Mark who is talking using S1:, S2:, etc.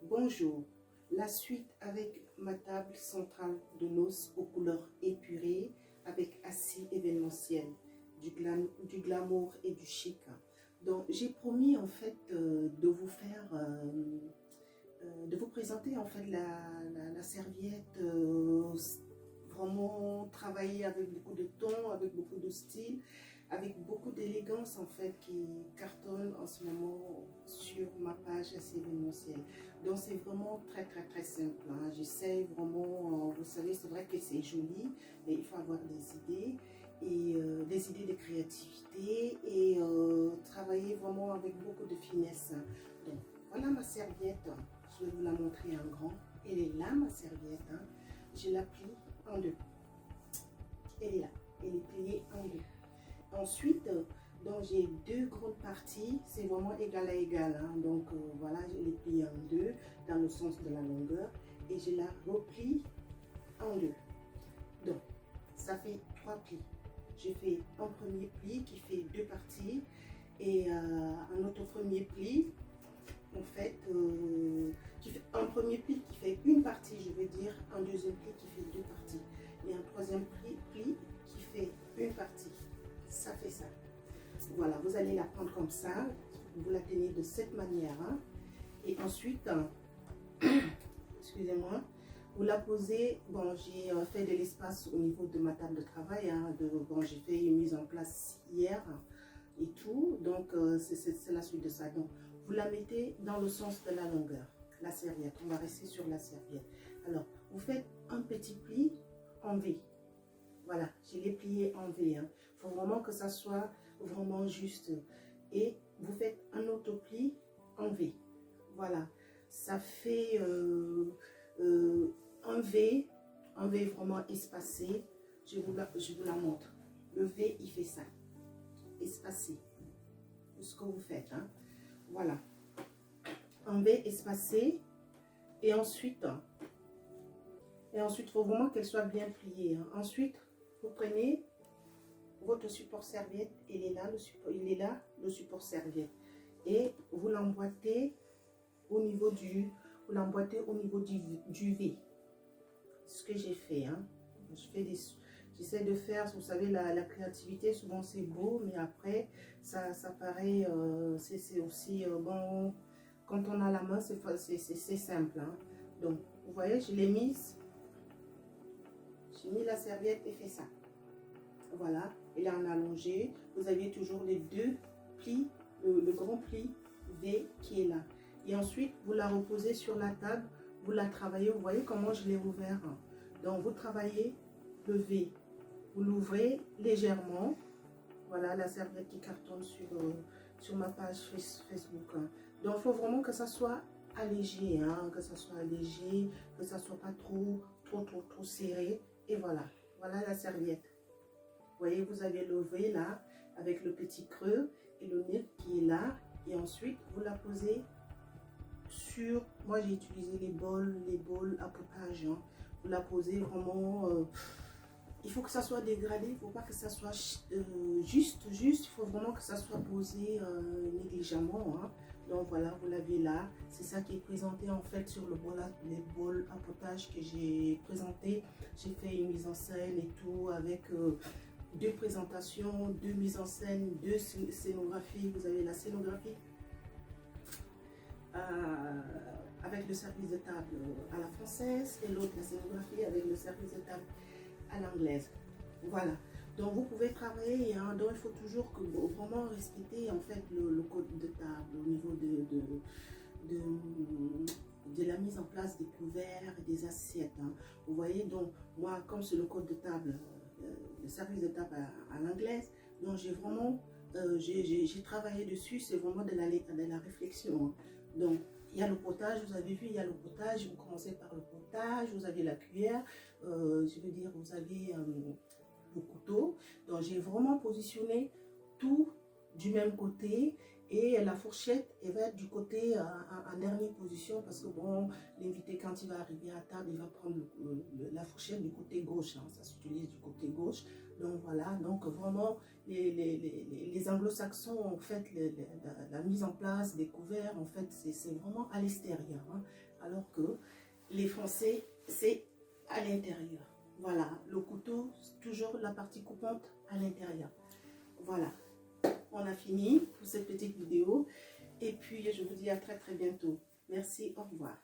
S1: Bonjour, la suite avec ma table centrale de noces aux couleurs épurées avec assis événementiel, du glamour et du chic. Donc j'ai promis en fait de vous faire, de vous présenter en fait la serviette vraiment travaillée avec beaucoup de ton, avec beaucoup de style, avec beaucoup d'élégance en fait qui cartonne en ce moment sur ma page assez événementielle. Donc c'est vraiment très simple, hein. J'essaie vraiment, vous savez, c'est vrai que c'est joli, mais il faut avoir des idées et des idées de créativité et travailler vraiment avec beaucoup de finesse. Donc voilà ma serviette, je vais vous la montrer en grand. Elle est là ma serviette, hein. Je la plie en deux. Elle est là, elle est pliée en deux. Ensuite, donc j'ai deux grandes parties, c'est vraiment égal à égal, hein. Donc voilà, je les plie en deux dans le sens de la longueur et je la replie en deux. Donc ça fait trois plis. J'ai fait un premier pli qui fait deux parties et un autre premier pli en fait, qui fait un premier pli qui fait une partie, je veux dire, un deuxième pli qui fait deux parties et un troisième pli qui fait une partie. Ça fait ça. Voilà, vous allez la prendre comme ça, vous la tenez de cette manière, hein. Et ensuite, excusez-moi, vous la posez. Bon, j'ai fait de l'espace au niveau de ma table de travail, hein, bon, j'ai fait une mise en place hier et tout, donc c'est la suite de ça. Donc vous la mettez dans le sens de la longueur, la serviette, on va rester sur la serviette. Alors vous faites un petit pli en V. Voilà, je l'ai plié en V, hein. Il faut vraiment que ça soit vraiment juste. Et vous faites un autre pli en V. Voilà, ça fait un V vraiment espacé. Je vous la montre. Le V, il fait ça. Espacé. C'est ce que vous faites, hein. Voilà. Un V espacé. Et ensuite, il faut vraiment qu'elle soit bien pliée, hein. Ensuite, vous prenez votre support serviette, il est là, le support serviette. Et vous l'emboîtez au niveau du V. C'est ce que j'ai fait, hein. J'essaie de faire, vous savez, la créativité, souvent c'est beau, mais après, ça paraît, c'est aussi, bon, quand on a la main, c'est simple, hein. Donc, vous voyez, je l'ai mise. J'ai mis la serviette et fait ça. Voilà, elle est en allongé. Vous avez toujours les deux plis, le grand pli V qui est là. Et ensuite, vous la reposez sur la table, vous la travaillez. Vous voyez comment je l'ai ouvert. Donc, vous travaillez le V. Vous l'ouvrez légèrement. Voilà, la serviette qui cartonne sur ma page Facebook, hein. Donc, il faut vraiment que ça soit allégé, hein, que ça soit allégé, que ça soit pas trop serré. Et voilà, voilà la serviette. Vous voyez, vous avez le V là, avec le petit creux et le nez qui est là. Et ensuite, vous la posez sur... Moi, j'ai utilisé les bols à potage, hein. Vous la posez vraiment... il faut que ça soit dégradé, il ne faut pas que ça soit juste. Il faut vraiment que ça soit posé négligemment, hein. Donc voilà, vous l'avez là. C'est ça qui est présenté en fait sur les bols à potage que j'ai présenté. J'ai fait une mise en scène et tout avec deux présentations, deux mises en scène, deux scénographies. Vous avez la scénographie avec le service de table à la française et l'autre la scénographie avec le service de table à l'anglaise. Voilà, donc vous pouvez travailler, hein. Donc il faut toujours vraiment respecter en fait le code de table au niveau de la mise en place des couverts et des assiettes, hein. Vous voyez, donc moi comme c'est le code de table, le service de table à l'anglaise, donc j'ai vraiment j'ai travaillé dessus. C'est vraiment de la réflexion, hein. Donc il y a le potage, vous avez vu, il y a le potage, vous commencez par le potage, vous avez la cuillère, je veux dire, vous avez le couteau. Donc j'ai vraiment positionné tout du même côté Et la fourchette, elle va être du côté en dernière position parce que bon, l'invité quand il va arriver à table, il va prendre la fourchette du côté gauche, hein, ça s'utilise du côté gauche. Donc voilà, donc vraiment les anglo-saxons en fait la mise en place des couverts en fait c'est vraiment à l'extérieur, hein, alors que les Français c'est à l'intérieur. Voilà, le couteau, toujours la partie coupante à l'intérieur. Voilà, on a fini pour cette petite vidéo. Et puis, je vous dis à très très bientôt. Merci, au revoir.